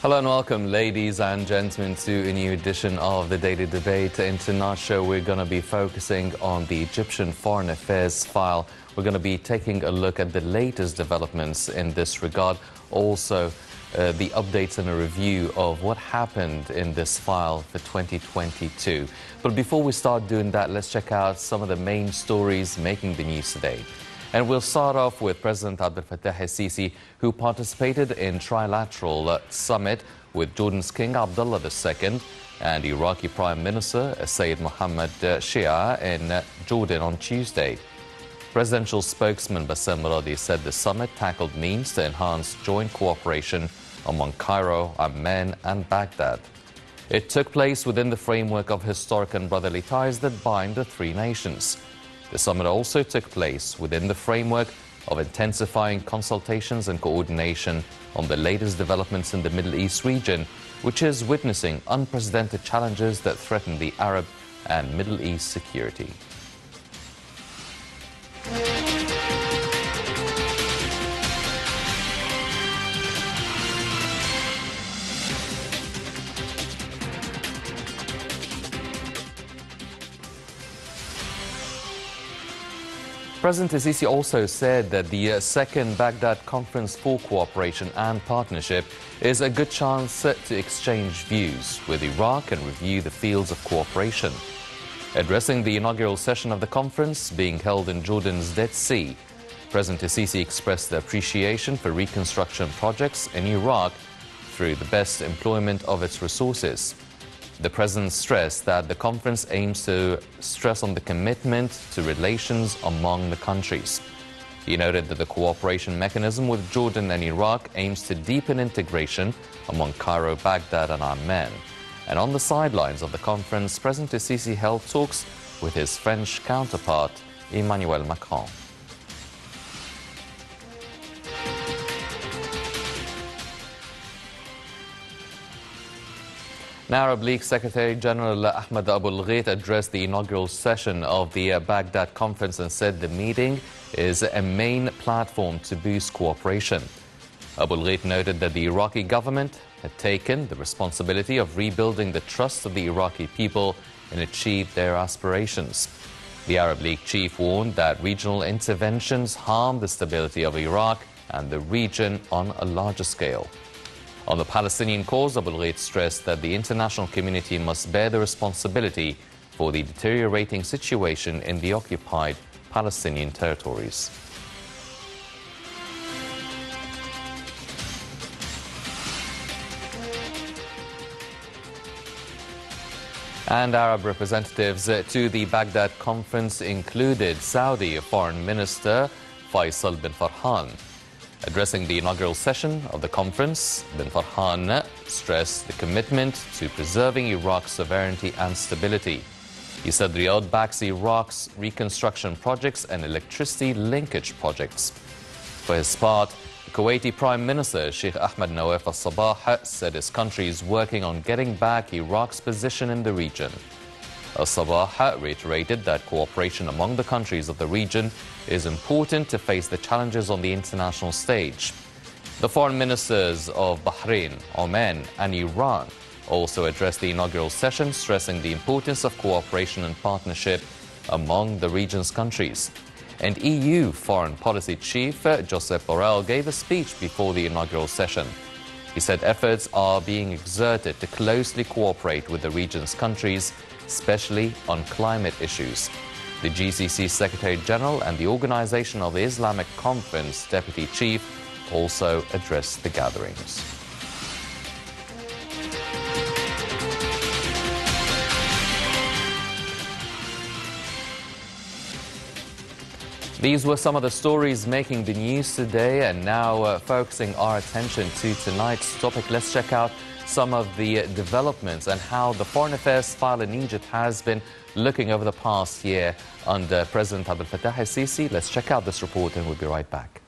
Hello and welcome, ladies and gentlemen, to a new edition of the Daily Debate. In tonight's show, we're going to be focusing on the Egyptian Foreign Affairs file. We're going to be taking a look at the latest developments in this regard. Also, the updates and a review of what happened in this file for 2022. But before we start doing that, let's check out some of the main stories making the news today. And we'll start off with President Abdel Fattah el-Sisi, who participated in trilateral summit with Jordan's King Abdullah II and Iraqi Prime Minister Sayyid Mohammed Shia in Jordan on Tuesday. Presidential spokesman Bassem Moradi said the summit tackled means to enhance joint cooperation among Cairo, Amman and Baghdad. It took place within the framework of historic and brotherly ties that bind the three nations. The summit also took place within the framework of intensifying consultations and coordination on the latest developments in the Middle East region, which is witnessing unprecedented challenges that threaten the Arab and Middle East security. President el-Sisi also said that the second Baghdad Conference for Cooperation and Partnership is a good chance to exchange views with Iraq and review the fields of cooperation. Addressing the inaugural session of the conference being held in Jordan's Dead Sea, President el-Sisi expressed appreciation for reconstruction projects in Iraq through the best employment of its resources. The President stressed that the conference aims to stress on the commitment to relations among the countries. He noted that the cooperation mechanism with Jordan and Iraq aims to deepen integration among Cairo, Baghdad and Amman. And on the sidelines of the conference, President el-Sisi held talks with his French counterpart, Emmanuel Macron. Arab League Secretary General Ahmed Abul-Ghait addressed the inaugural session of the Baghdad Conference and said the meeting is a main platform to boost cooperation. Abul-Ghait noted that the Iraqi government had taken the responsibility of rebuilding the trust of the Iraqi people and achieved their aspirations. The Arab League chief warned that regional interventions harm the stability of Iraq and the region on a larger scale. On the Palestinian cause, Abul-Ghait stressed that the international community must bear the responsibility for the deteriorating situation in the occupied Palestinian territories. And Arab representatives to the Baghdad conference included Saudi Foreign Minister Faisal bin Farhan. Addressing the inaugural session of the conference, bin Farhan stressed the commitment to preserving Iraq's sovereignty and stability. He said Riyadh backs Iraq's reconstruction projects and electricity linkage projects. For his part, Kuwaiti Prime Minister Sheikh Ahmed Nawaf al-Sabah said his country is working on getting back Iraq's position in the region. Al-Sabah reiterated that cooperation among the countries of the region is important to face the challenges on the international stage. The foreign ministers of Bahrain, Oman and Iran also addressed the inaugural session, stressing the importance of cooperation and partnership among the region's countries. And EU Foreign Policy Chief Josep Borrell gave a speech before the inaugural session. He said efforts are being exerted to closely cooperate with the region's countries, especially on climate issues. The GCC Secretary General and the Organization of the Islamic Conference Deputy Chief also addressed the gatherings. These were some of the stories making the news today, and now focusing our attention to tonight's topic. Let's check out some of the developments and how the foreign affairs file in Egypt has been looking over the past year under President Abdel Fattah el-Sisi. Let's check out this report and we'll be right back.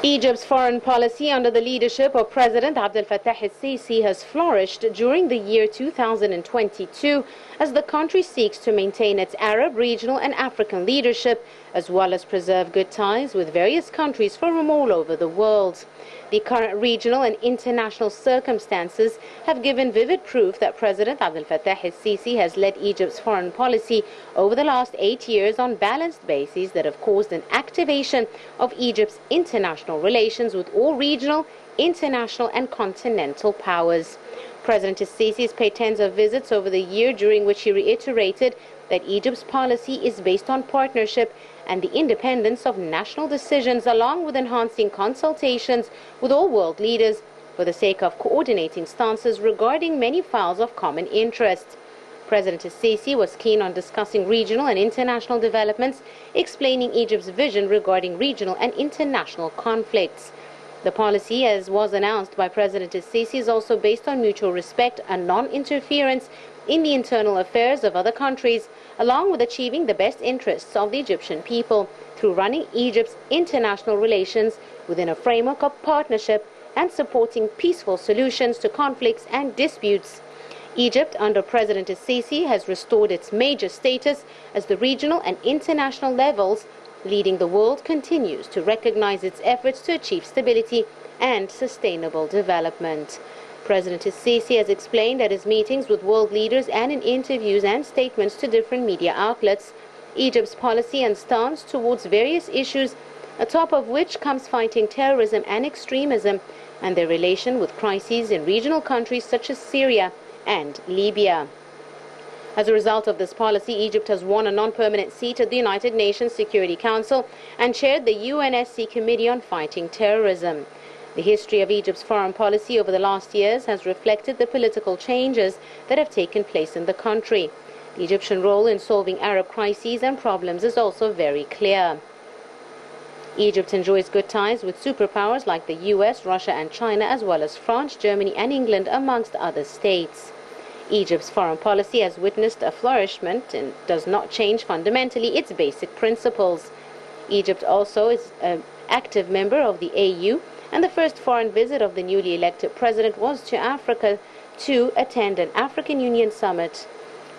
Egypt's foreign policy under the leadership of President Abdel Fattah el-Sisi has flourished during the year 2022 as the country seeks to maintain its Arab, regional and African leadership, as well as preserve good ties with various countries from all over the world. The current regional and international circumstances have given vivid proof that President Abdel Fattah el-Sisi has led Egypt's foreign policy over the last 8 years on balanced bases that have caused an activation of Egypt's international relations with all regional, international and continental powers. President el-Sisi has paid tens of visits over the year, during which he reiterated that Egypt's policy is based on partnership and the independence of national decisions, along with enhancing consultations with all world leaders for the sake of coordinating stances regarding many files of common interest. President el-Sisi was keen on discussing regional and international developments, explaining Egypt's vision regarding regional and international conflicts. The policy, as was announced by President el-Sisi, is also based on mutual respect and non-interference in the internal affairs of other countries, along with achieving the best interests of the Egyptian people through running Egypt's international relations within a framework of partnership and supporting peaceful solutions to conflicts and disputes. Egypt, under President el-Sisi, has restored its major status as the regional and international levels leading the world continues to recognize its efforts to achieve stability and sustainable development. President el-Sisi has explained at his meetings with world leaders and in interviews and statements to different media outlets Egypt's policy and stance towards various issues, atop of which comes fighting terrorism and extremism and their relation with crises in regional countries such as Syria and Libya. As a result of this policy, Egypt has won a non-permanent seat at the United Nations Security Council and chaired the UNSC Committee on Fighting Terrorism. The history of Egypt's foreign policy over the last years has reflected the political changes that have taken place in the country. The Egyptian role in solving Arab crises and problems is also very clear. Egypt enjoys good ties with superpowers like the US, Russia and China, as well as France, Germany and England, amongst other states. Egypt's foreign policy has witnessed a flourishment and does not change fundamentally its basic principles. Egypt also is an active member of the AU, and the first foreign visit of the newly elected president was to Africa to attend an African Union summit.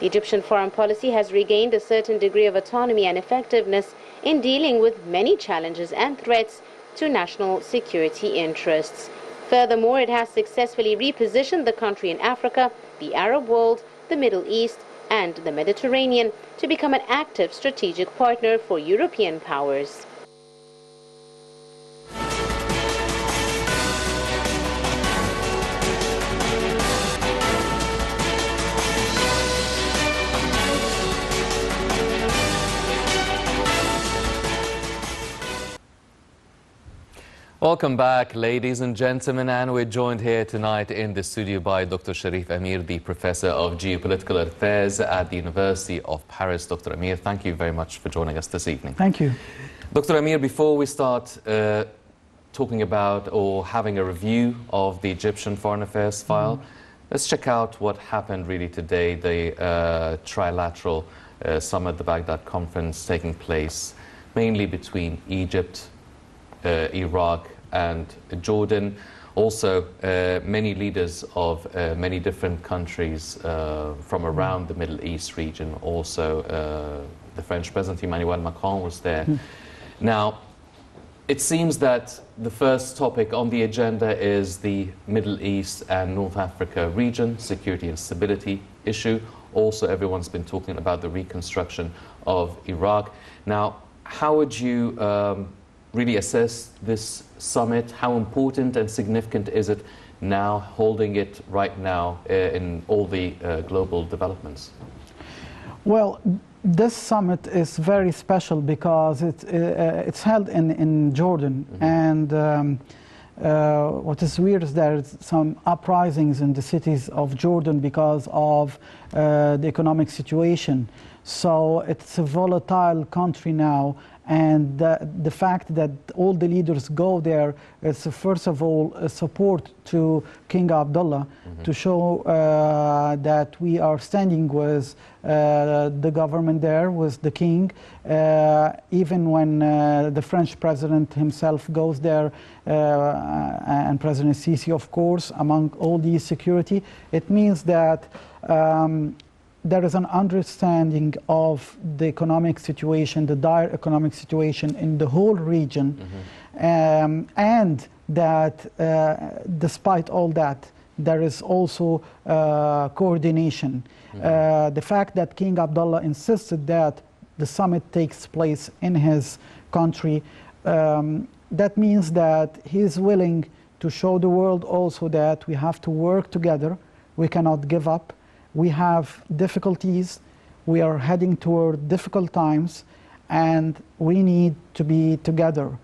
The Egyptian foreign policy has regained a certain degree of autonomy and effectiveness in dealing with many challenges and threats to national security interests. Furthermore, it has successfully repositioned the country in Africa, the Arab world, the Middle East, and the Mediterranean to become an active strategic partner for European powers. Welcome back, ladies and gentlemen, and we're joined here tonight in the studio by Dr. Cherif Amir, the Professor of Geopolitical Affairs at the University of Paris. Dr. Amir, thank you very much for joining us this evening. Thank you. Dr. Amir, before we start talking about or having a review of the Egyptian Foreign Affairs file, let's check out what happened really today, the trilateral summit, the Baghdad conference taking place mainly between Egypt, Iraq and Jordan. Also, many leaders of many different countries from around the Middle East region. Also, the French President Emmanuel Macron was there. Now, it seems that the first topic on the agenda is the Middle East and North Africa region, security and stability issue. Also, everyone's been talking about the reconstruction of Iraq. Now, how would you really assess this summit? How important and significant is it now, holding it right now in all the global developments? Well, this summit is very special because it's held in Jordan, and what is weird is there's some uprisings in the cities of Jordan because of the economic situation. So it's a volatile country now, And the fact that all the leaders go there is, first of all, a support to King Abdullah to show that we are standing with the government there, with the king. Even when the French president himself goes there, and President Sisi, of course, among all these security, it means that there is an understanding of the economic situation, the dire economic situation in the whole region, and that despite all that, there is also coordination. The fact that King Abdullah insisted that the summit takes place in his country, that means that he is willing to show the world also that we have to work together, we cannot give up. We have difficulties, we are heading toward difficult times, and we need to be together.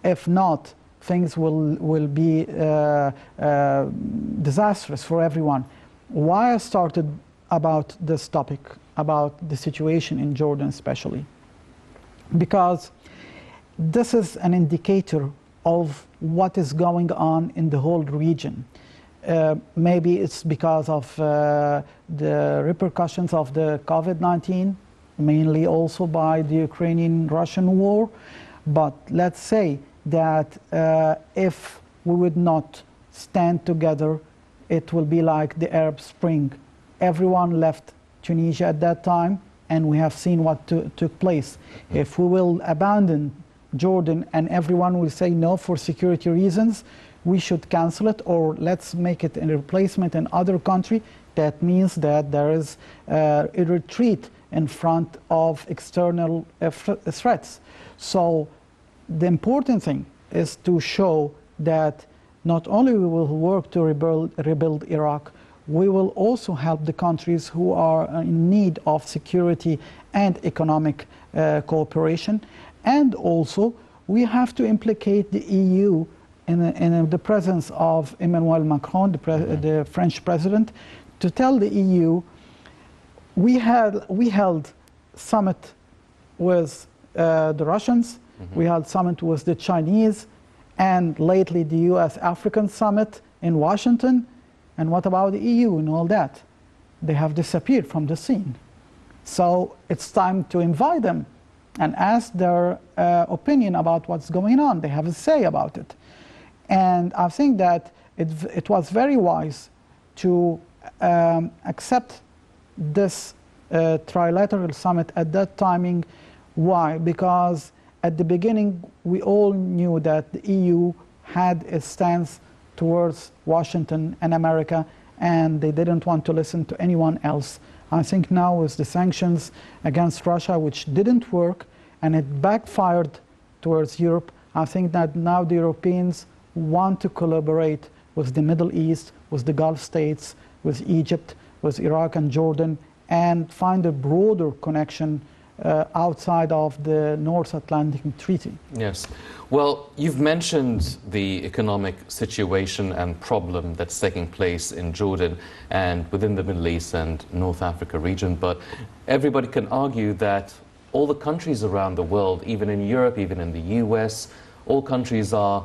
If not, things will be disastrous for everyone. Why I started about this topic, about the situation in Jordan especially? Because this is an indicator of what is going on in the whole region. Maybe it's because of the repercussions of the COVID-19, mainly also by the Ukrainian-Russian war. But let's say that if we would not stand together, it will be like the Arab Spring. Everyone left Tunisia at that time, and we have seen what took place. If we will abandon Jordan and everyone will say no for security reasons, we should cancel it, or let's make it a replacement in other country. That means that there is a retreat in front of external threats. So the important thing is to show that not only we will work to rebuild Iraq, we will also help the countries who are in need of security and economic cooperation. And also, we have to implicate the EU in the presence of Emmanuel Macron, the French president, to tell the EU, we held summit with the Russians, we held summit with the Chinese, and lately the US-African summit in Washington. And what about the EU and all that? They have disappeared from the scene. So it's time to invite them and ask their opinion about what's going on. They have a say about it. And I think that it was very wise to accept this trilateral summit at that timing. Why? Because at the beginning, we all knew that the EU had a stance towards Washington and America, and they didn't want to listen to anyone else. I think now with the sanctions against Russia, which didn't work, and it backfired towards Europe, I think that now the Europeans want to collaborate with the Middle East, with the Gulf states, with Egypt, with Iraq and Jordan, and find a broader connection outside of the North Atlantic Treaty. Yes. Well, you've mentioned the economic situation and problem that's taking place in Jordan and within the Middle East and North Africa region, but everybody can argue that all the countries around the world, even in Europe, even in the US, all countries are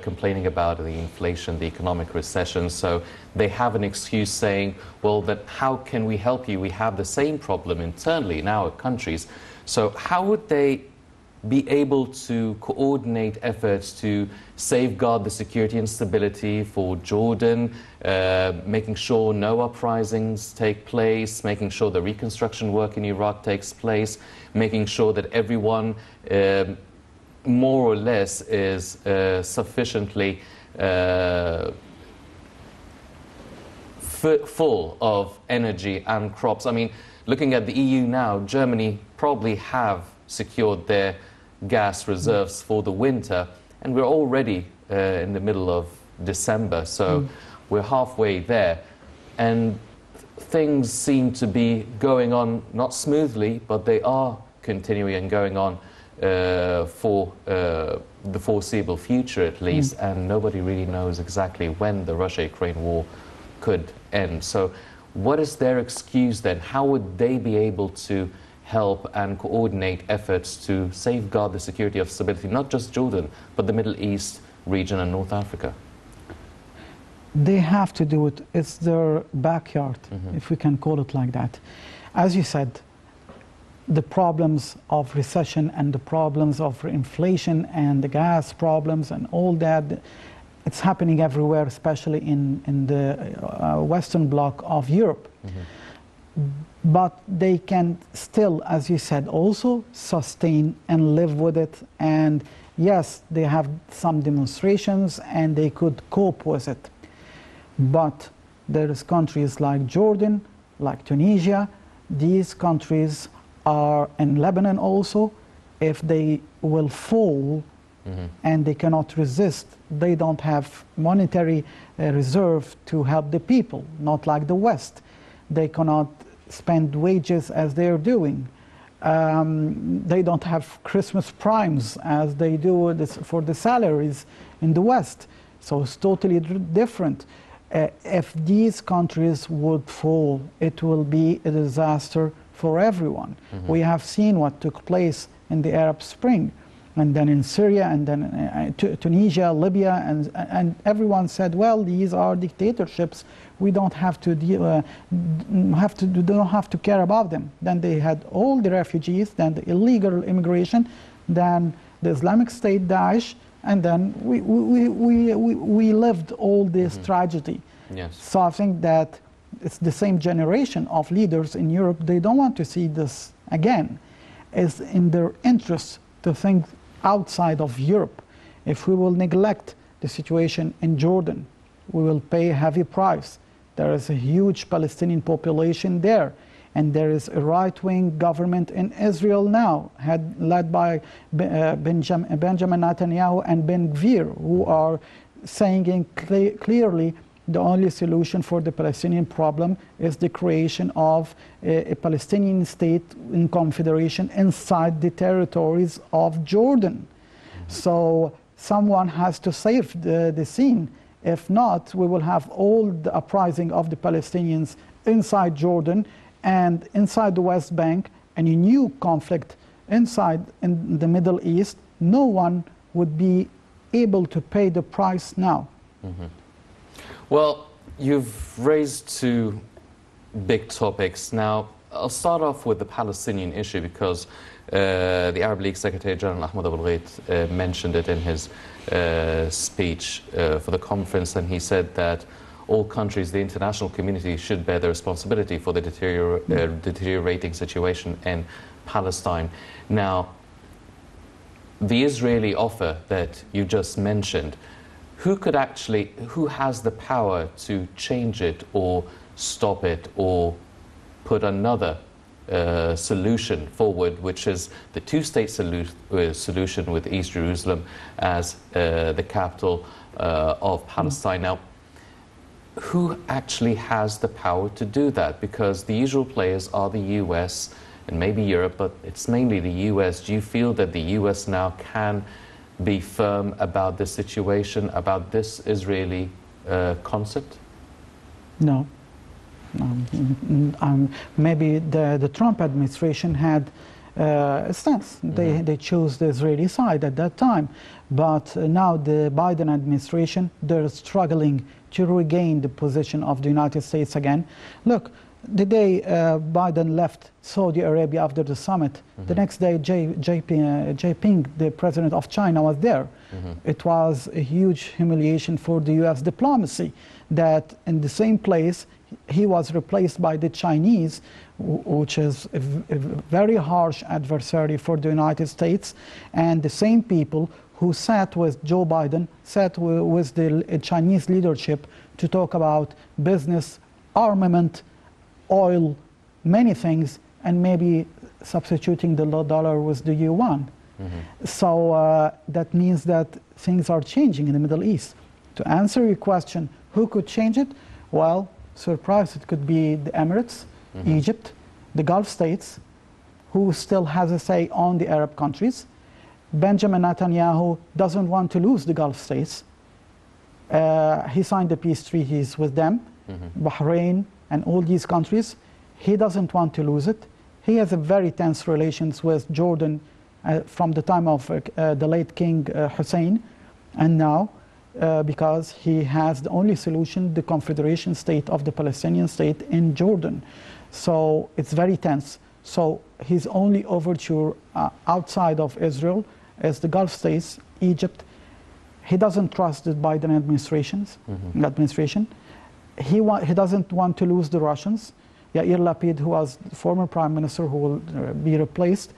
complaining about the inflation, the economic recession, so they have an excuse saying, well, that how can we help you? We have the same problem internally in our countries. So how would they be able to coordinate efforts to safeguard the security and stability for Jordan, making sure no uprisings take place, making sure the reconstruction work in Iraq takes place, making sure that everyone more or less is sufficiently full of energy and crops. I mean, looking at the EU now, Germany probably have secured their gas reserves for the winter, and we're already in the middle of December, so we're halfway there. And things seem to be going on, not smoothly, but they are continuing and going on for the foreseeable future at least, and nobody really knows exactly when the Russia-Ukraine war could end. So what is their excuse then? How would they be able to help and coordinate efforts to safeguard the security of stability, not just Jordan, but the Middle East region and North Africa? They have to do it. It's their backyard, if we can call it like that. As you said, the problems of recession and the problems of inflation and the gas problems and all that, it's happening everywhere, especially in the Western bloc of Europe. But they can still, as you said, also sustain and live with it. And yes, they have some demonstrations and they could cope with it. But there is countries like Jordan, like Tunisia. These countries are, in Lebanon also, if they will fall and they cannot resist, they don't have monetary reserve to help the people, not like the West. They cannot spend wages as they are doing. They don't have Christmas primes as they do for the salaries in the West. So it's totally different. If these countries would fall, it will be a disaster for everyone. We have seen what took place in the Arab Spring, and then in Syria, and then Tunisia, Libya, and everyone said, well, these are dictatorships. We don't have to don't have to care about them. Then they had all the refugees, then the illegal immigration, then the Islamic State, Daesh, and then we lived all this tragedy. Yes. So I think that it's the same generation of leaders in Europe. They don't want to see this again. It's in their interest to think outside of Europe. If we will neglect the situation in Jordan, we will pay a heavy price. There is a huge Palestinian population there. And there is a right-wing government in Israel now, led by Benjamin Netanyahu and Ben Gvir, who are saying clearly the only solution for the Palestinian problem is the creation of a Palestinian state in confederation inside the territories of Jordan. So someone has to save the scene. If not, we will have all the uprising of the Palestinians inside Jordan and inside the West Bank, and a new conflict inside in the Middle East. No one would be able to pay the price now. Well, you've raised two big topics. Now, I'll start off with the Palestinian issue because the Arab League Secretary General Ahmed Abul Ghait mentioned it in his speech for the conference, and he said that all countries, the international community, should bear the responsibility for the deteriorating situation in Palestine. Now, the Israeli offer that you just mentioned, who has the power to change it or stop it or put another solution forward, which is the two-state solution with East Jerusalem as the capital of Palestine? Now, who actually has the power to do that? Because the usual players are the US and maybe Europe, but it's mainly the US. Do you feel that the US now can be firm about this situation, about this Israeli concept? No. Maybe the Trump administration had a stance. They chose the Israeli side at that time. But now the Biden administration, they're struggling to regain the position of the United States again. Look, the day Biden left Saudi Arabia after the summit, the next day Jinping, the president of China, was there. It was a huge humiliation for the US diplomacy that in the same place he was replaced by the Chinese, which is a very harsh adversary for the United States, and the same people who sat with Joe Biden, sat with the Chinese leadership to talk about business, armament, oil, many things, and maybe substituting the dollar with the yuan. So that means that things are changing in the Middle East. To answer your question, who could change it? Well, surprise, it could be the Emirates, Egypt, the Gulf states, who still has a say on the Arab countries. Benjamin Netanyahu doesn't want to lose the Gulf states. He signed the peace treaties with them, Bahrain, and all these countries. He doesn't want to lose it. He has a very tense relations with Jordan from the time of the late King Hussein, and now because he has the only solution, the Confederation state of the Palestinian state in Jordan. So it's very tense. So his only overture outside of Israel is the Gulf states, Egypt. He doesn't trust the Biden administration. He doesn't want to lose the Russians. Yair Lapid, who was the former prime minister who will be replaced,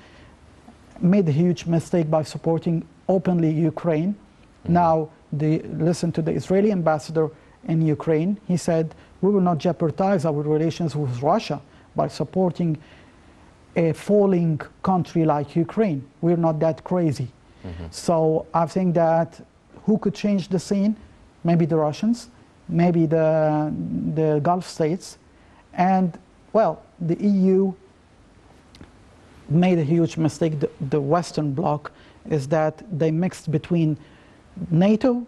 made a huge mistake by supporting openly Ukraine. Now, listen to the Israeli ambassador in Ukraine. He said, we will not jeopardize our relations with Russia by supporting a falling country like Ukraine. We're not that crazy. So I think that who could change the scene? Maybe the Russians, maybe the Gulf states, and, well, the EU made a huge mistake. The Western Bloc is that they mixed between NATO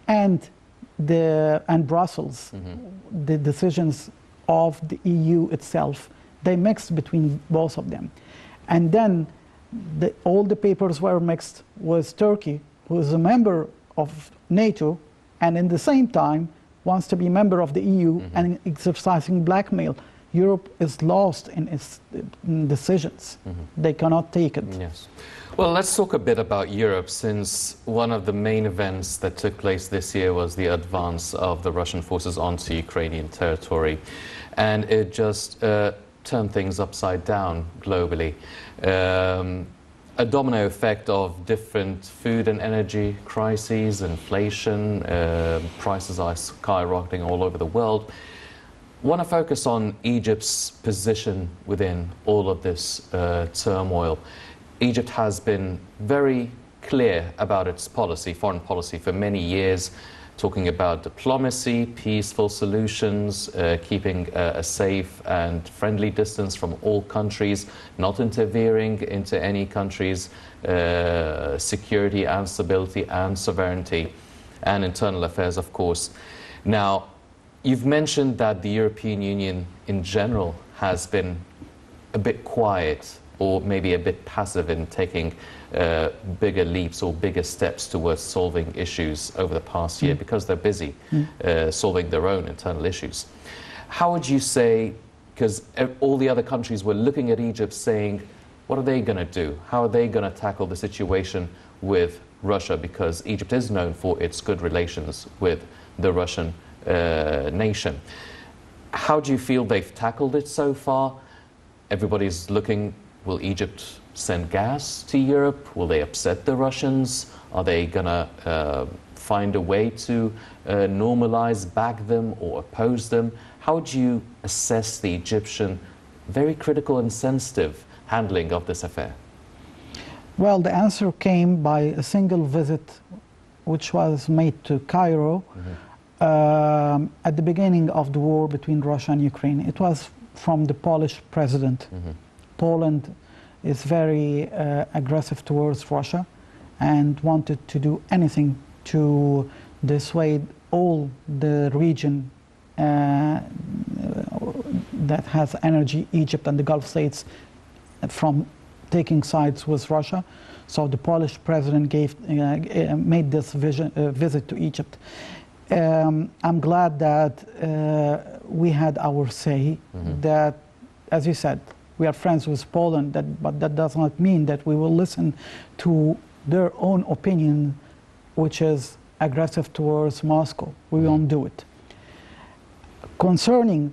and Brussels, the decisions of the EU itself. They mixed between both of them. And then all the papers were mixed with Turkey, who is a member of NATO, and in the same time wants to be member of the EU and exercising blackmail. Europe is lost in its decisions. They cannot take it. Yes. Well, let's talk a bit about Europe, since one of the main events that took place this year was the advance of the Russian forces onto Ukrainian territory. And it just turned things upside down globally. A domino effect of different food and energy crises, inflation, prices are skyrocketing all over the world. I want to focus on Egypt's position within all of this turmoil. Egypt has been very clear about its policy, foreign policy, for many years, talking about diplomacy, peaceful solutions, keeping a safe and friendly distance from all countries, not interfering into any country's security and stability and sovereignty, and internal affairs, of course. Now, you've mentioned that the European Union in general has been a bit quiet, or maybe a bit passive in taking bigger leaps or bigger steps towards solving issues over the past year because they're busy solving their own internal issues. How would you say, because all the other countries were looking at Egypt saying, what are they going to do? How are they going to tackle the situation with Russia? Because Egypt is known for its good relations with the Russian nation. How do you feel they've tackled it so far? Everybody's looking. Will Egypt send gas to Europe? Will they upset the Russians? Are they going to find a way to normalize, back them, or oppose them? How would you assess the Egyptian very critical and sensitive handling of this affair? Well, the answer came by a single visit which was made to Cairo at the beginning of the war between Russia and Ukraine. It was from the Polish president. Poland is very aggressive towards Russia and wanted to do anything to dissuade all the region that has energy, Egypt and the Gulf states, from taking sides with Russia. So the Polish president made this visit to Egypt. I'm glad that we had our say, that, as you said, we are friends with Poland, but that does not mean that we will listen to their own opinion, which is aggressive towards Moscow. We won't do it. Concerning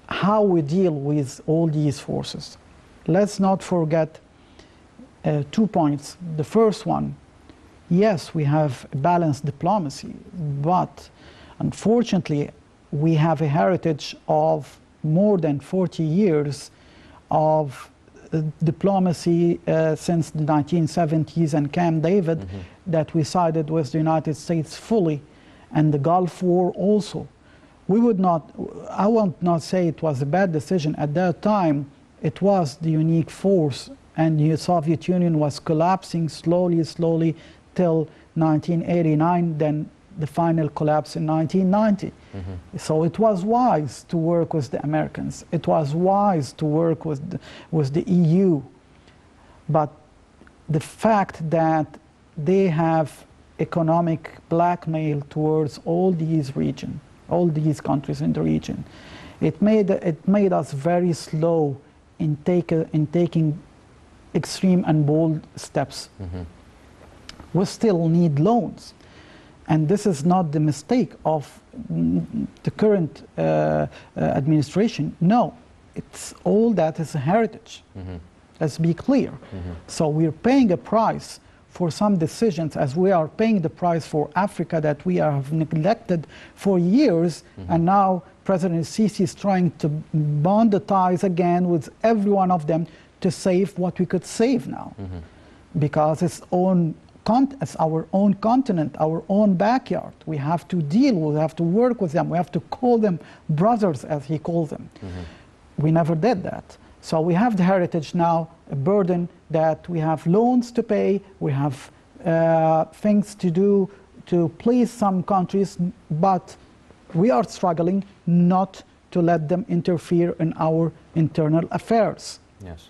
how we deal with all these forces, let's not forget 2 points. The first one, yes, we have balanced diplomacy, but unfortunately, we have a heritage of more than 40 years of diplomacy since the 1970s and Camp David, that we sided with the United States fully, and the Gulf War also. We would not, I won't not say it was a bad decision. At that time, it was the unique force, and the Soviet Union was collapsing slowly till 1989. Then the final collapse in 1990. So it was wise to work with the Americans. It was wise to work with the EU. But the fact that they have economic blackmail towards all these countries in the region, it made us very slow in taking extreme and bold steps. We still need loans. And this is not the mistake of the current administration. No, it's all that is a heritage. Let's be clear. So we're paying a price for some decisions, as we are paying the price for Africa that we have neglected for years, and now President Sisi is trying to bond the ties again with every one of them to save what we could save now, because it's our own continent, our own backyard. We have to deal with, we have to work with them, we have to call them brothers, as he calls them. We never did that. So we have the heritage now, a burden that we have loans to pay, we have things to do to please some countries, but we are struggling not to let them interfere in our internal affairs. Yes.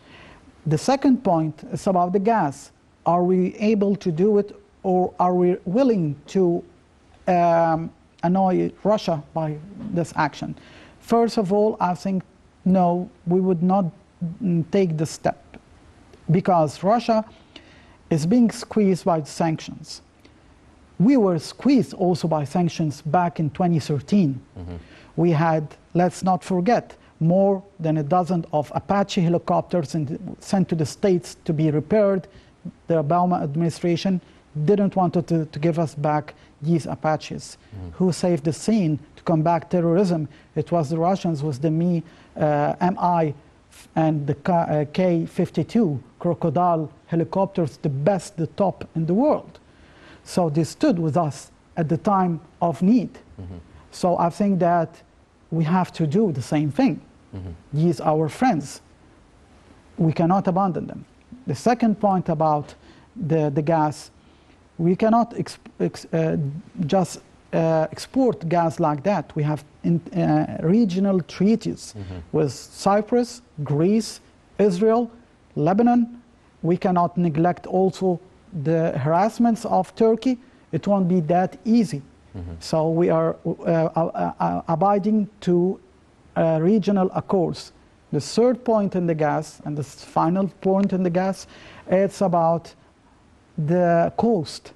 The second point is about the gas. Are we able to do it, or are we willing to annoy Russia by this action? First of all, I think no, we would not take this step, because Russia is being squeezed by the sanctions. We were squeezed also by sanctions back in 2013. We had, let's not forget, more than a dozen of Apache helicopters sent to the States to be repaired. The Obama administration didn't want to give us back these Apaches. Who saved the scene to combat terrorism? It was the Russians with the MI and the K-52 Crocodile helicopters, the best, the top in the world. So they stood with us at the time of need. So I think that we have to do the same thing. These are our friends. We cannot abandon them. The second point about the gas, we cannot just export gas like that. We have regional treaties with Cyprus, Greece, Israel, Lebanon. We cannot neglect also the harassments of Turkey. It won't be that easy. So we are abiding to regional accords. The third point in the gas, and the final point in the gas, it's about the cost.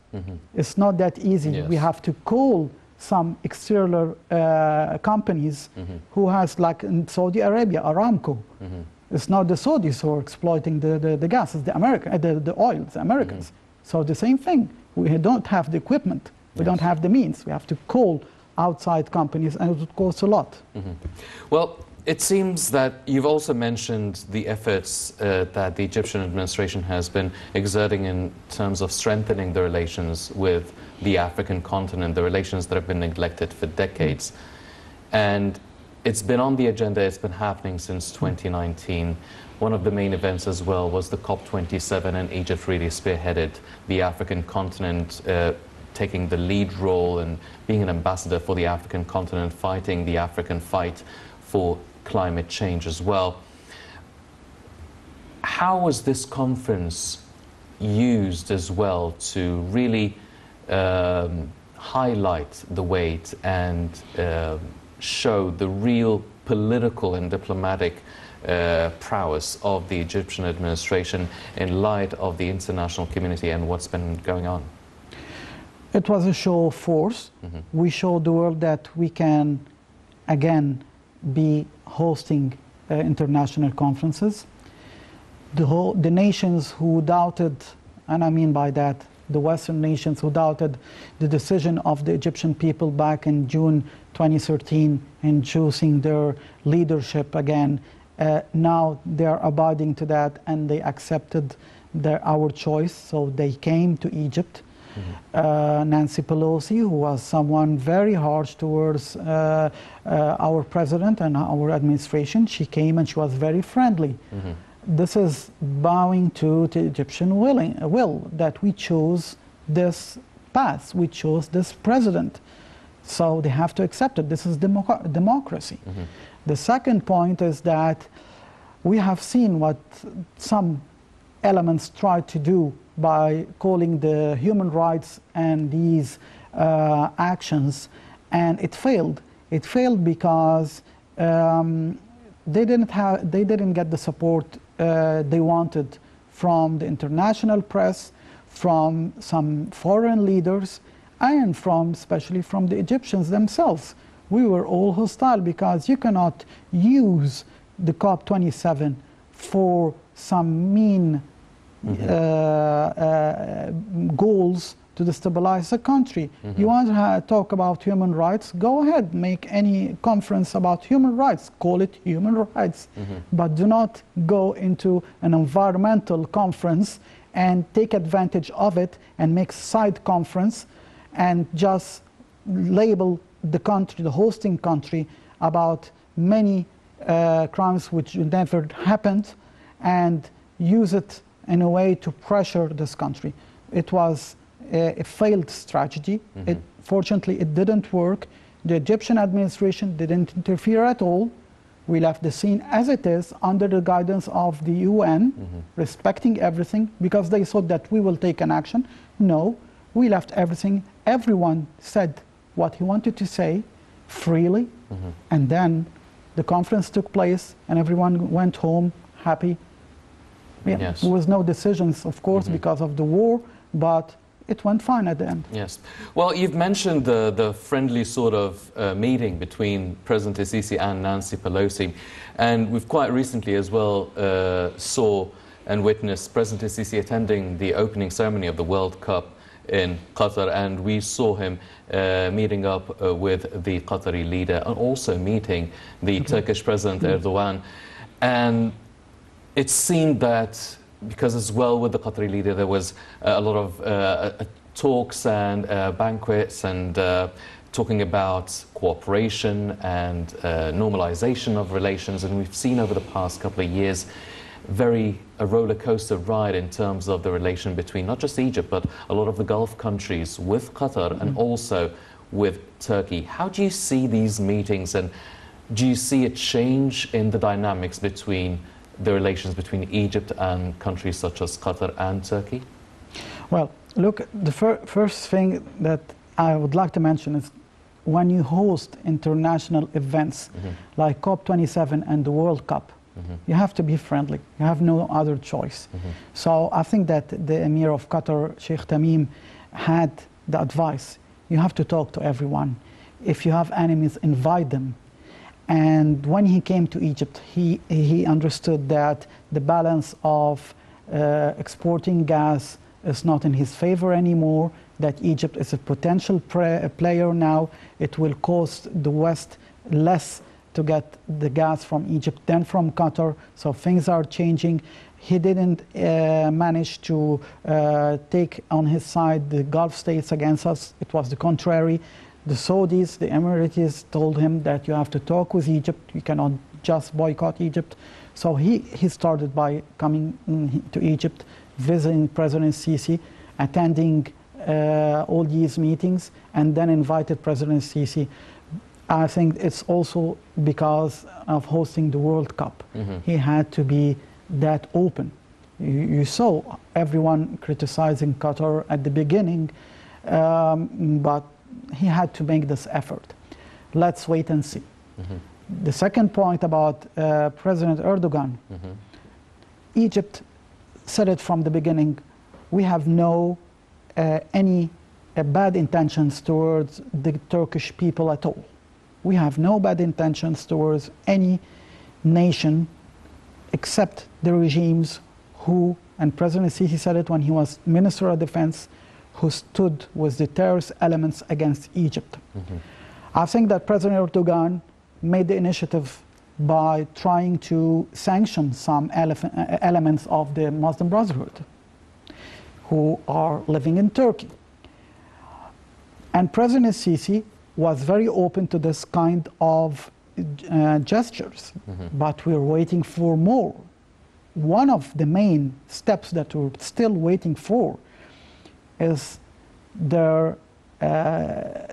It's not that easy. Yes. We have to call some external companies who has, like in Saudi Arabia, Aramco. It's not the Saudis who are exploiting the gas, it's the oil, the Americans. So the same thing. We don't have the equipment. We don't have the means. We have to call outside companies, and it would cost a lot. Well, it seems that you've also mentioned the efforts that the Egyptian administration has been exerting in terms of strengthening the relations with the African continent, the relations that have been neglected for decades. And it's been on the agenda, it's been happening since 2019. One of the main events as well was the COP27, and Egypt really spearheaded the African continent, taking the lead role and being an ambassador for the African continent, fighting the African fight for climate change as well. How was this conference used as well to really highlight the weight and show the real political and diplomatic prowess of the Egyptian administration in light of the international community and what's been going on? It was a show of force. We showed the world that we can, again, be hosting international conferences. The nations who doubted, and I mean by that, the Western nations who doubted the decision of the Egyptian people back in June 2013 in choosing their leadership again, now they are abiding to that, and they accepted our choice, so they came to Egypt. Nancy Pelosi, who was someone very harsh towards our president and our administration, she came and she was very friendly. This is bowing to the Egyptian will that we chose this path. We chose this president. So they have to accept it. This is democracy. The second point is that we have seen what some elements tried to do by calling the human rights and these actions, and it failed. It failed because they didn't get the support they wanted from the international press, from some foreign leaders, and especially from the Egyptians themselves. We were all hostile because you cannot use the COP27 for some mean goals to destabilize the country. You want to talk about human rights? Go ahead, make any conference about human rights, call it human rights, but do not go into an environmental conference and take advantage of it and make side conference and just label the country, the hosting country, about many crimes which never happened, and use it in a way to pressure this country. It was a failed strategy. Fortunately, it didn't work. The Egyptian administration didn't interfere at all. We left the scene as it is under the guidance of the UN, respecting everything, because they thought that we will take an action. No, we left everything. Everyone said what he wanted to say freely, and then the conference took place and everyone went home happy. Yes. There was no decisions, of course, because of the war, but it went fine at the end. Yes. Well, you've mentioned the friendly sort of meeting between President Sisi and Nancy Pelosi, and we've quite recently as well saw and witnessed President Sisi attending the opening ceremony of the World Cup in Qatar, and we saw him meeting up with the Qatari leader and also meeting the Turkish President Erdogan. And it seemed that, because as well with the Qatari leader there was a lot of talks and banquets and talking about cooperation and normalization of relations, and we've seen over the past couple of years a roller coaster ride in terms of the relation between not just Egypt but a lot of the Gulf countries with Qatar and also with Turkey. How do you see these meetings, and do you see a change in the dynamics between the relations between Egypt and countries such as Qatar and Turkey? Well, look, the first thing that I would like to mention is when you host international events like COP27 and the World Cup, you have to be friendly. You have no other choice. So I think that the Amir of Qatar, Sheikh Tamim, had the advice. You have to talk to everyone. If you have enemies, invite them. And when he came to Egypt, he understood that the balance of exporting gas is not in his favor anymore, that Egypt is a potential player now. It will cost the West less to get the gas from Egypt than from Qatar, so things are changing. He didn't manage to take on his side the Gulf states against us. It was the contrary. The Saudis, the Emiratis told him that you have to talk with Egypt, you cannot just boycott Egypt. So he started by coming to Egypt, visiting President Sisi, attending all these meetings, and then invited President Sisi. I think it's also because of hosting the World Cup. He had to be that open. You saw everyone criticizing Qatar at the beginning, but he had to make this effort. Let's wait and see. The second point about President Erdogan, Egypt said it from the beginning, we have no any bad intentions towards the Turkish people at all. We have no bad intentions towards any nation except the regimes who, and President Sisi said it when he was Minister of Defense, who stood with the terrorist elements against Egypt. I think that President Erdogan made the initiative by trying to sanction some elements of the Muslim Brotherhood who are living in Turkey. And President Sisi was very open to this kind of gestures, but we're waiting for more. One of the main steps that we're still waiting for is their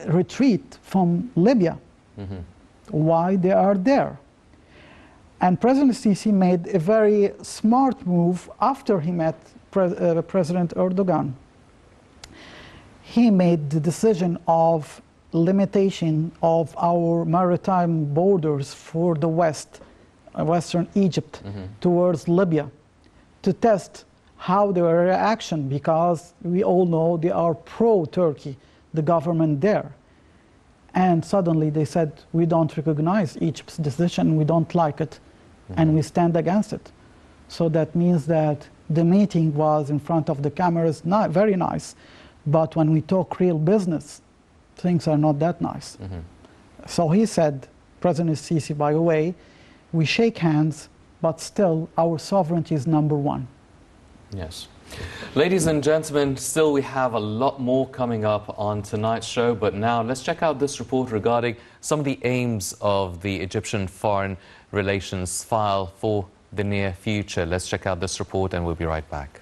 retreat from Libya, why they are there. And President Sisi made a very smart move after he met President Erdogan. He made the decision of limitation of our maritime borders for the Western Egypt towards Libya, to test how their reaction, because we all know they are pro-Turkey, the government there. And suddenly they said, we don't recognize Egypt's decision, we don't like it, and we stand against it. So that means that the meeting was in front of the cameras, not very nice, but when we talk real business, things are not that nice. So he said, President Sisi, by the way, we shake hands, but still our sovereignty is number one. Yes. Ladies and gentlemen, still we have a lot more coming up on tonight's show, but now let's check out this report regarding some of the aims of the Egyptian Foreign Relations file for the near future. Let's check out this report and we'll be right back.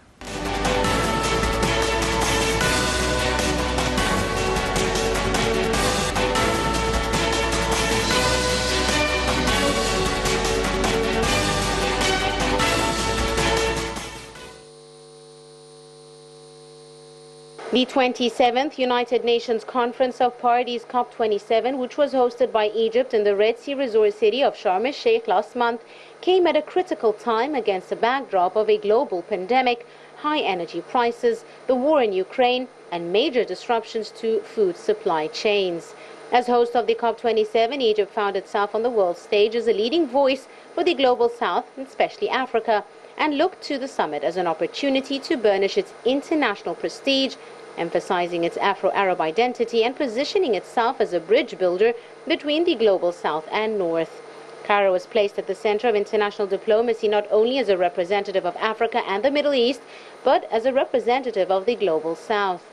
The 27th United Nations Conference of Parties COP27, which was hosted by Egypt in the Red Sea resort city of Sharm el-Sheikh last month, came at a critical time against a backdrop of a global pandemic, high energy prices, the war in Ukraine, and major disruptions to food supply chains. As host of the COP27, Egypt found itself on the world stage as a leading voice for the global south, and especially Africa, and looked to the summit as an opportunity to burnish its international prestige, emphasizing its Afro-Arab identity and positioning itself as a bridge builder between the global south and north. Cairo was placed at the center of international diplomacy not only as a representative of Africa and the Middle East, but as a representative of the global south.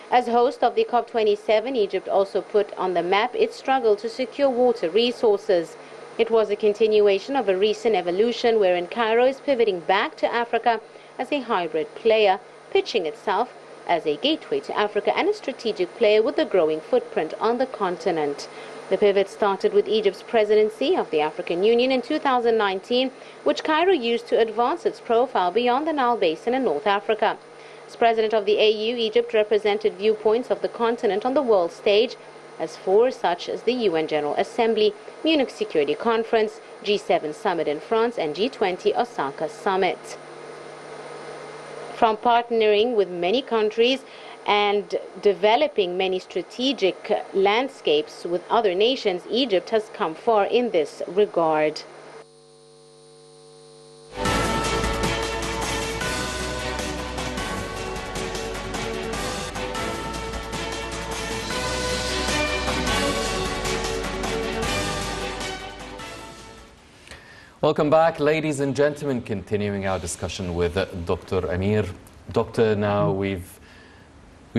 As host of the COP27, Egypt also put on the map its struggle to secure water resources. It was a continuation of a recent evolution wherein Cairo is pivoting back to Africa as a hybrid player, pitching itself as a gateway to Africa and a strategic player with a growing footprint on the continent. The pivot started with Egypt's presidency of the African Union in 2019, which Cairo used to advance its profile beyond the Nile Basin in North Africa. As president of the AU, Egypt represented viewpoints of the continent on the world stage as forums such as the UN General Assembly, Munich Security Conference, G7 Summit in France, and G20 Osaka Summit. From partnering with many countries and developing many strategic landscapes with other nations, Egypt has come far in this regard. Welcome back, ladies and gentlemen. Continuing our discussion with Dr. Amir. Doctor, now we've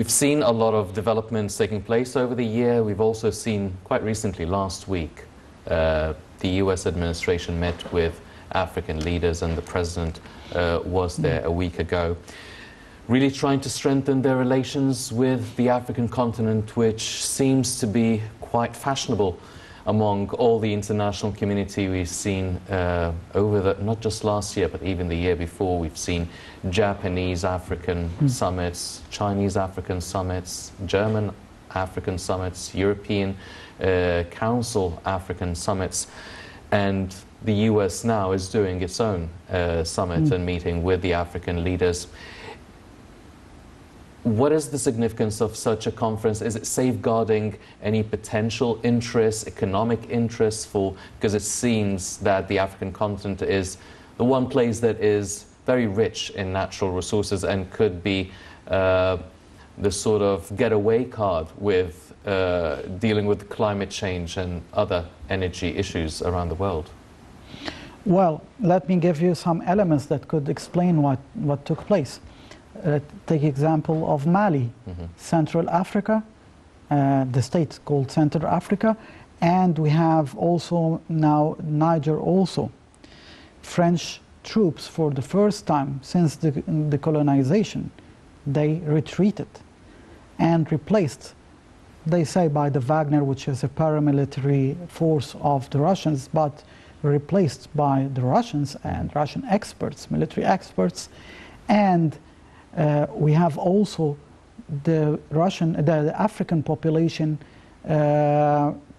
seen a lot of developments taking place over the year. We've also seen quite recently, last week, the US administration met with African leaders, and the president was there a week ago, really trying to strengthen their relations with the African continent, which seems to be quite fashionable among all the international community. We've seen over the, not just last year, but even the year before, we've seen Japanese African summits, Chinese African summits, German African summits, European Council African summits, and the US now is doing its own summit and meeting with the African leaders. What is the significance of such a conference? Is it safeguarding any potential interests, economic interests for, because it seems that the African continent is the one place that is very rich in natural resources and could be the sort of getaway card with dealing with climate change and other energy issues around the world? Well, let me give you some elements that could explain what took place. Take example of Mali, Central Africa, the state called Central Africa, and we have also now Niger also. French troops, for the first time since the colonization, they retreated. and replaced, they say, by the Wagner, which is a paramilitary force of the Russians, but replaced by the Russians and Russian experts, military experts. And we have also the African population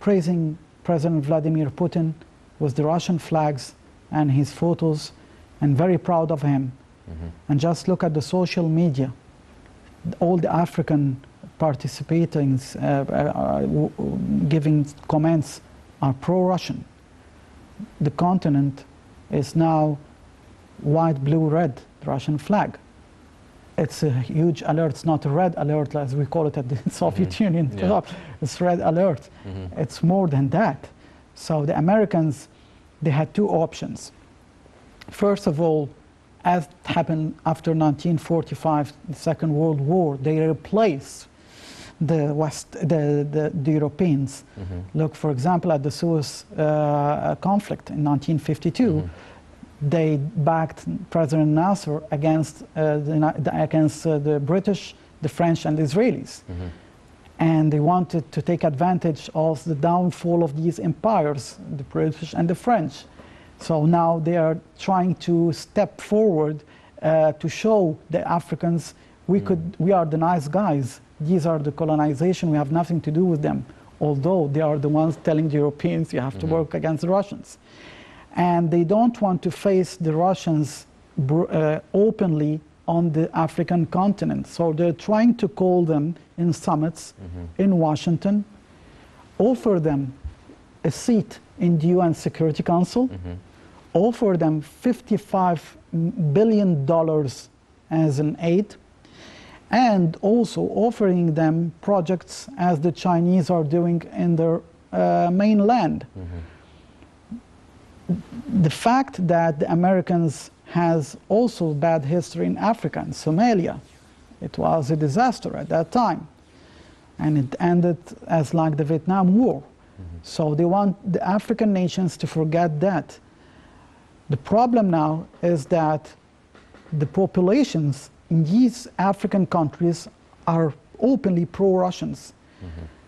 praising President Vladimir Putin with the Russian flags and his photos, and very proud of him. And just look at the social media. All the African participating, giving comments are pro-Russian. The continent is now white, blue, red, the Russian flag. It's a huge alert. It's not a red alert as we call it at the Soviet Union. Yeah. It's red alert. It's more than that. So the Americans, they had two options. First of all, as happened after 1945, the Second World War, they replaced the Europeans. Look, for example, at the Suez conflict in 1952. They backed President Nasser against the British, the French, and the Israelis. And they wanted to take advantage of the downfall of these empires, the British and the French. So now they are trying to step forward to show the Africans, we are the nice guys. These are the colonization, we have nothing to do with them. Although they are the ones telling the Europeans you have to work against the Russians. And they don't want to face the Russians openly on the African continent. So they're trying to call them in summits in Washington, offer them a seat in the UN Security Council, offer them $55 billion as an aid, and also offering them projects as the Chinese are doing in their mainland. The fact that the Americans has also bad history in Africa and Somalia, it was a disaster at that time, and it ended as like the Vietnam War. So they want the African nations to forget that. The problem now is that the populations in these African countries are openly pro-Russians.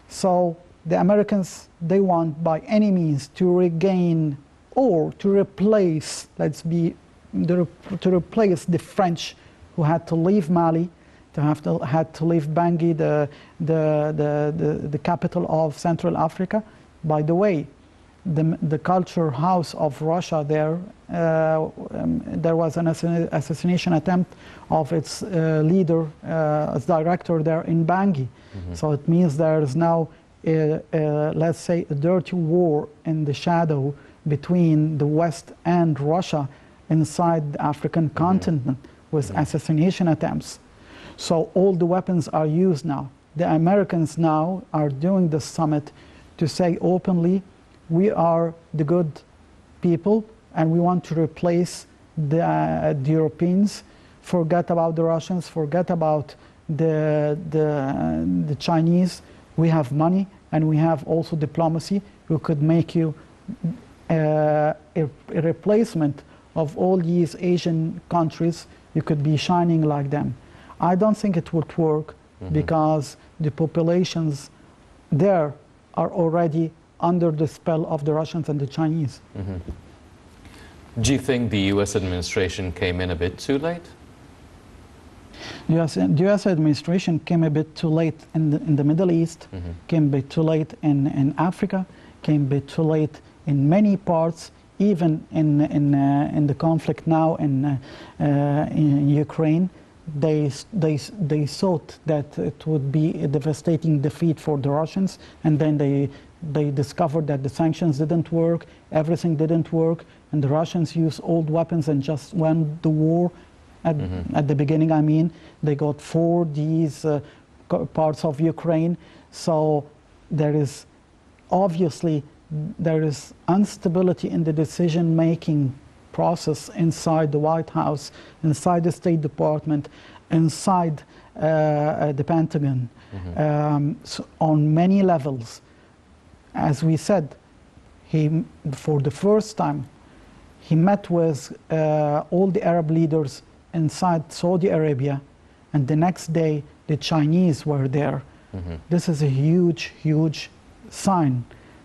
So the Americans, they want by any means to regain or to replace, to replace the French who had to leave Mali, had to leave Bangui, the capital of Central Africa. By the way, the culture house of Russia there, there was an assassination attempt of its leader, its director there in Bangui. So it means there is now, let's say, a dirty war in the shadow between the West and Russia inside the African continent with assassination attempts. So all the weapons are used now. The Americans now are doing the summit to say openly, we are the good people and we want to replace the Europeans. Forget about the Russians, forget about the Chinese. We have money and we have also diplomacy. We could make you a replacement of all these Asian countries. You could be shining like them. I don't think it would work because the populations there are already under the spell of the Russians and the Chinese. Do you think the U.S. administration came in a bit too late? The U.S. administration came a bit too late in the Middle East, came a bit too late in Africa, came a bit too late in many parts, even in the conflict now in Ukraine. They thought that it would be a devastating defeat for the Russians, and then they discovered that the sanctions didn't work, everything didn't work, and the Russians used old weapons and just won the war. At the beginning, I mean, they got 4 these parts of Ukraine. So there is obviously instability in the decision-making process inside the White House, inside the State Department, inside the Pentagon, so on many levels. As we said, for the first time, he met with all the Arab leaders inside Saudi Arabia, and the next day the Chinese were there. This is a huge, huge sign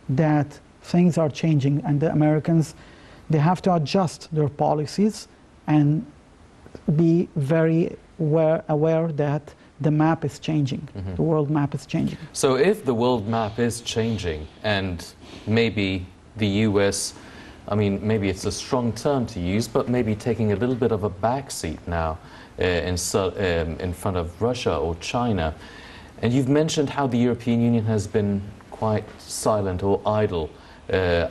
that things are changing, and the Americans, they have to adjust their policies and be very aware that the map is changing, the world map is changing. So if the world map is changing and maybe the US, I mean, maybe it's a strong term to use, but maybe taking a little bit of a backseat now in front of Russia or China. And you've mentioned how the European Union has been quite silent or idle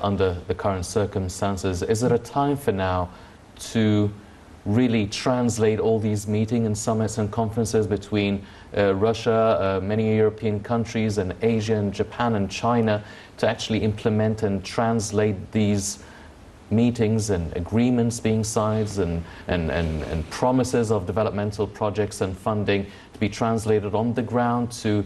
under the current circumstances. Is it a time for now to really translate all these meetings and summits and conferences between Russia, many European countries, and Asia and Japan and China to actually implement and translate these meetings and agreements being signed and promises of developmental projects and funding to be translated on the ground to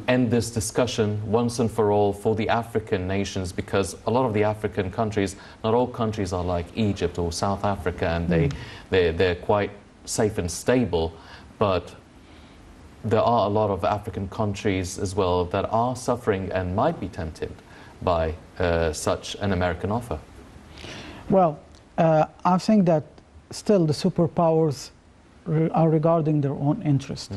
end this discussion once and for all for the African nations, because a lot of the African countries, not all countries are like Egypt or South Africa, and they're quite safe and stable, but there are a lot of African countries as well that are suffering and might be tempted by such an American offer. Well, I think that still the superpowers are regarding their own interest.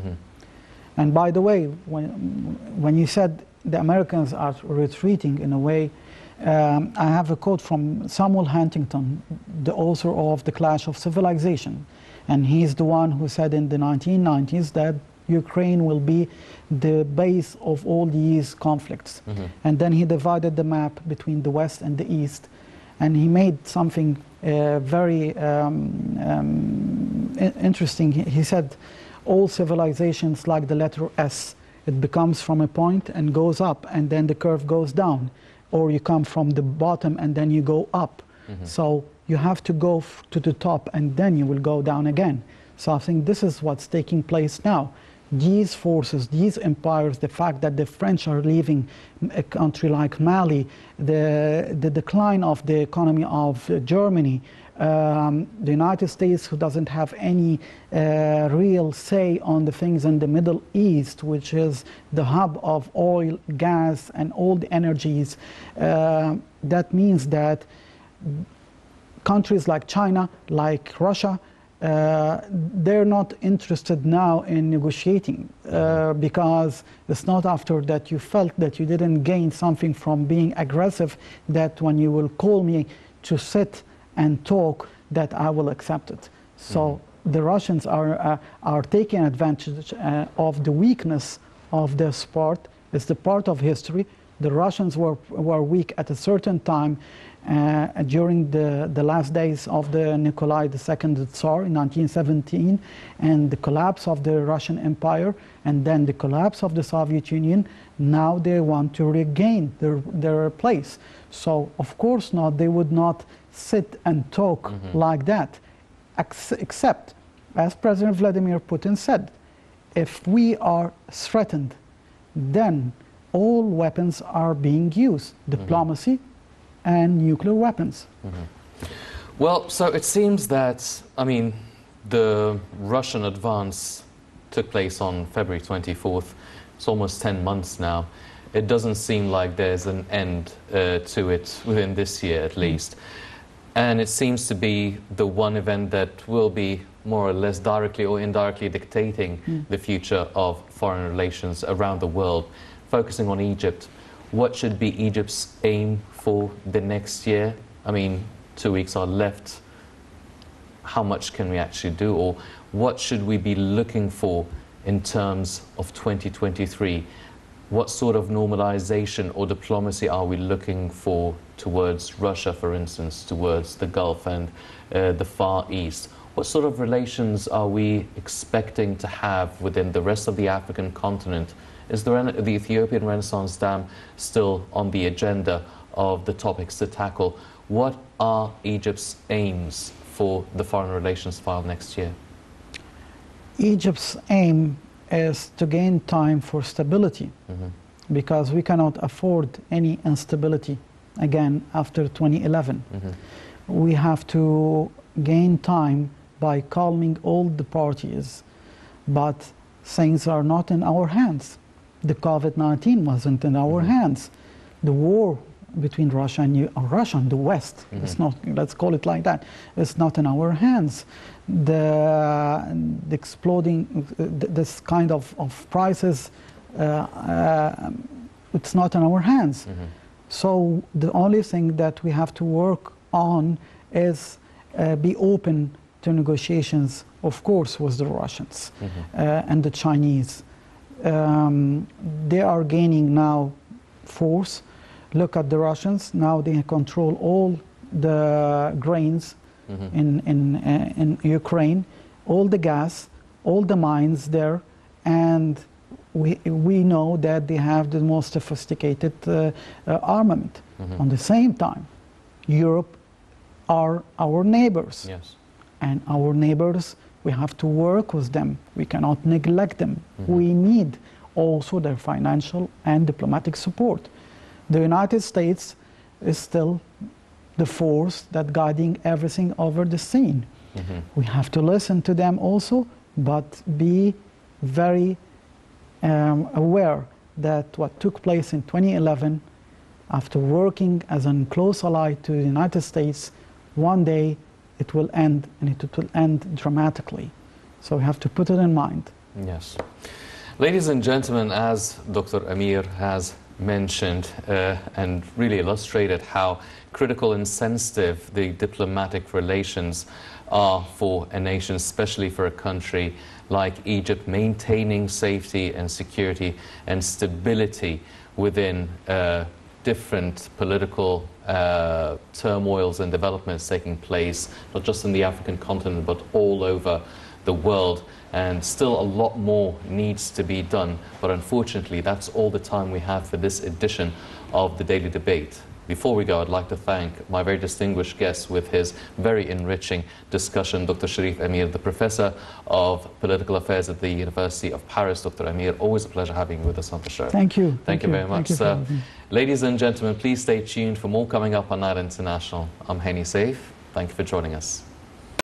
And by the way, when you said the Americans are retreating in a way, I have a quote from Samuel Huntington, the author of The Clash of Civilization. And he's the one who said in the 1990s that Ukraine will be the base of all these conflicts. And then he divided the map between the West and the East. And he made something very interesting. He said, all civilizations like the letter S. It becomes from a point and goes up, and then the curve goes down. Or you come from the bottom and then you go up. So you have to go to the top and then you will go down again. So I think this is what's taking place now. These forces, these empires, the fact that the French are leaving a country like Mali, the decline of the economy of Germany, the United States, who doesn't have any real say on the things in the Middle East, which is the hub of oil, gas, and all the energies. That means that countries like China, like Russia, they're not interested now in negotiating because it's not after that you felt that you didn't gain something from being aggressive that when you will call me to sit and talk that I will accept it. So the Russians are taking advantage of the weakness of this sport. It's the part of history. The Russians were weak at a certain time during the last days of the Nikolai II Tsar in 1917, and the collapse of the Russian Empire, and then the collapse of the Soviet Union. Now they want to regain their place. So of course not, they would not sit and talk like that, except, as President Vladimir Putin said, if we are threatened, then all weapons are being used, diplomacy and nuclear weapons. Well, so it seems that, I mean, the Russian advance took place on February 24th. It's almost 10 months now. It doesn't seem like there's an end to it within this year, at least. And it seems to be the one event that will be more or less directly or indirectly dictating the future of foreign relations around the world. Focusing on Egypt, what should be Egypt's aim for the next year? I mean, 2 weeks are left. How much can we actually do? Or what should we be looking for in terms of 2023? What sort of normalization or diplomacy are we looking for towards Russia, for instance, towards the Gulf and the Far East? What sort of relations are we expecting to have within the rest of the African continent? Is the Ethiopian Renaissance Dam still on the agenda of the topics to tackle? What are Egypt's aims for the foreign relations file next year? Egypt's aim is to gain time for stability, because we cannot afford any instability again after 2011. We have to gain time by calming all the parties, but things are not in our hands. The COVID-19 wasn't in our hands. The war between Russia and the West, it's not, let's call it like that, it's not in our hands. The exploding, this kind of prices, it's not in our hands. So the only thing that we have to work on is be open to negotiations, of course, with the Russians and the Chinese. They are gaining now force. Look at the Russians, now they control all the grains in Ukraine, all the gas, all the mines there, and we know that they have the most sophisticated armament. On the same time, Europe are our neighbors. Yes. And our neighbors, we have to work with them. We cannot neglect them. We need also their financial and diplomatic support. The United States is still the force that guiding everything over the scene. We have to listen to them also, but be very aware that what took place in 2011, after working as a close ally to the United States, one day it will end, and it will end dramatically. So we have to put it in mind. Yes. Ladies and gentlemen, as Dr. Amir has mentioned and really illustrated how critical and sensitive the diplomatic relations are for a nation, especially for a country like Egypt, maintaining safety and security and stability within different political turmoils and developments taking place, not just in the African continent, but all over the world. And still a lot more needs to be done. But unfortunately, that's all the time we have for this edition of the Daily Debate. Before we go, I'd like to thank my very distinguished guest with his very enriching discussion, Dr. Cherif Amir, the Professor of Political Affairs at the University of Paris. Dr. Amir, always a pleasure having you with us on the show. Thank you. Thank you very much, sir. Ladies and gentlemen, please stay tuned for more coming up on Night International. I'm Hani Saif. Thank you for joining us.